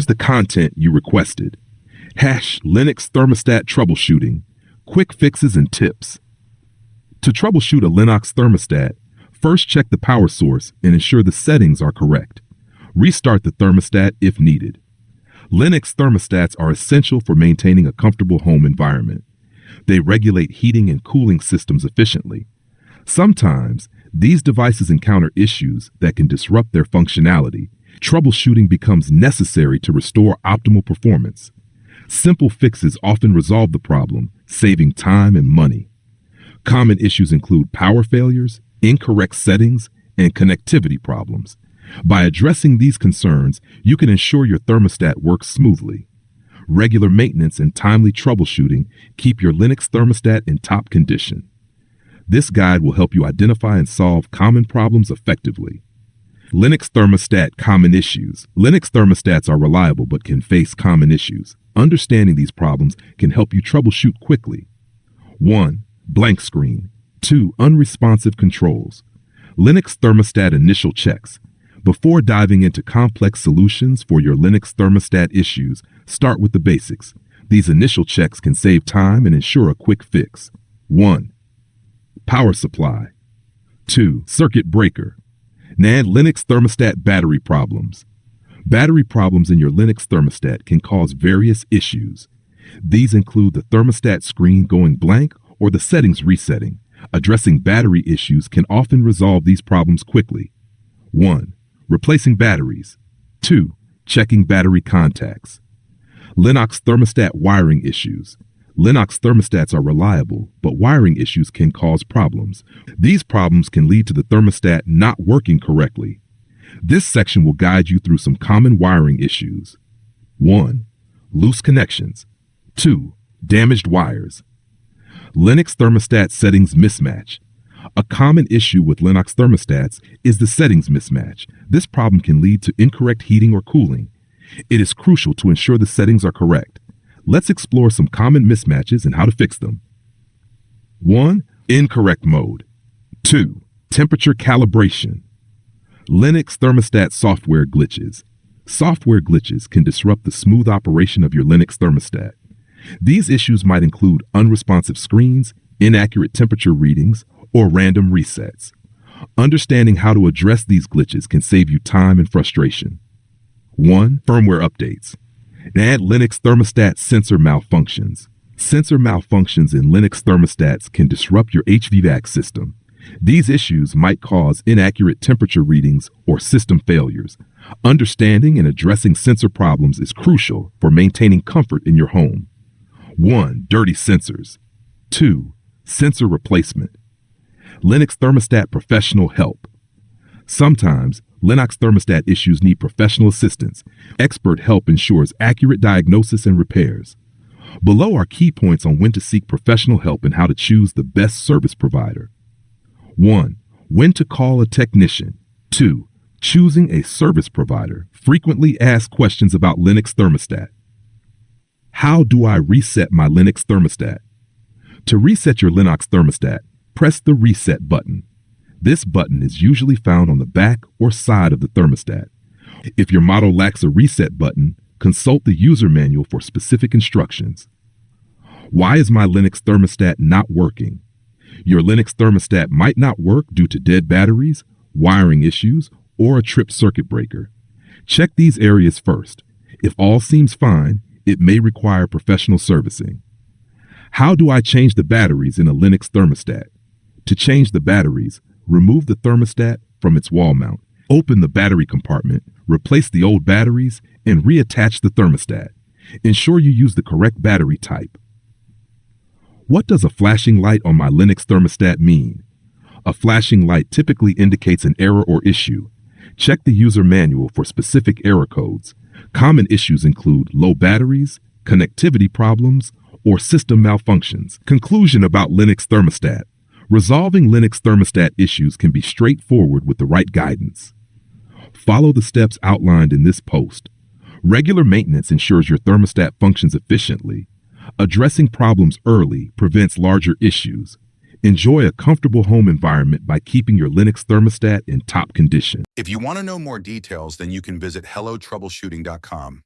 Here's the content you requested. Lennox Thermostat Troubleshooting, Quick Fixes and Tips. To troubleshoot a Lennox thermostat, first check the power source and ensure the settings are correct. Restart the thermostat if needed. Lennox thermostats are essential for maintaining a comfortable home environment. They regulate heating and cooling systems efficiently. Sometimes, these devices encounter issues that can disrupt their functionality. Troubleshooting becomes necessary to restore optimal performance. Simple fixes often resolve the problem, saving time and money. Common issues include power failures, incorrect settings, and connectivity problems. By addressing these concerns, you can ensure your thermostat works smoothly. Regular maintenance and timely troubleshooting keep your Lennox thermostat in top condition. This guide will help you identify and solve common problems effectively. Lennox thermostat common issues. Lennox thermostats are reliable but can face common issues. Understanding these problems can help you troubleshoot quickly. 1. Blank screen. 2. Unresponsive controls. Lennox thermostat initial checks. Before diving into complex solutions for your Lennox thermostat issues, start with the basics. These initial checks can save time and ensure a quick fix. 1. Power supply. 2. Circuit breaker. Lennox thermostat battery problems. Battery problems in your Lennox thermostat can cause various issues. These include the thermostat screen going blank or the settings resetting. Addressing battery issues can often resolve these problems quickly. 1. Replacing batteries. 2. Checking battery contacts. Lennox thermostat wiring issues. Lennox thermostats are reliable, but wiring issues can cause problems. These problems can lead to the thermostat not working correctly. This section will guide you through some common wiring issues. 1. Loose connections. 2. Damaged wires. Lennox thermostat settings mismatch. A common issue with Lennox thermostats is the settings mismatch. This problem can lead to incorrect heating or cooling. It is crucial to ensure the settings are correct. Let's explore some common mismatches and how to fix them. 1. Incorrect mode. 2. Temperature calibration. Lennox thermostat software glitches. Software glitches can disrupt the smooth operation of your Lennox thermostat. These issues might include unresponsive screens, inaccurate temperature readings, or random resets. Understanding how to address these glitches can save you time and frustration. 1. Firmware updates. Lennox thermostat sensor malfunctions. Sensor malfunctions in Lennox thermostats can disrupt your HVAC system. These issues might cause inaccurate temperature readings or system failures. Understanding and addressing sensor problems is crucial for maintaining comfort in your home. 1. Dirty sensors. 2. Sensor replacement. Lennox thermostat professional help. Sometimes, Lennox thermostat issues need professional assistance. Expert help ensures accurate diagnosis and repairs. Below are key points on when to seek professional help and how to choose the best service provider. 1. When to call a technician. 2. Choosing a service provider. Frequently asked questions about Lennox thermostat. How do I reset my Lennox thermostat? To reset your Lennox thermostat, press the reset button. This button is usually found on the back or side of the thermostat. If your model lacks a reset button, consult the user manual for specific instructions. Why is my Lennox thermostat not working? Your Lennox thermostat might not work due to dead batteries, wiring issues, or a tripped circuit breaker. Check these areas first. If all seems fine, it may require professional servicing. How do I change the batteries in a Lennox thermostat? To change the batteries, remove the thermostat from its wall mount. Open the battery compartment, replace the old batteries, and reattach the thermostat. Ensure you use the correct battery type. What does a flashing light on my Lennox thermostat mean? A flashing light typically indicates an error or issue. Check the user manual for specific error codes. Common issues include low batteries, connectivity problems, or system malfunctions. Conclusion about Lennox thermostat. Resolving Lennox thermostat issues can be straightforward with the right guidance. Follow the steps outlined in this post. Regular maintenance ensures your thermostat functions efficiently. Addressing problems early prevents larger issues. Enjoy a comfortable home environment by keeping your Lennox thermostat in top condition. If you want to know more details, then you can visit hellotroubleshooting.com.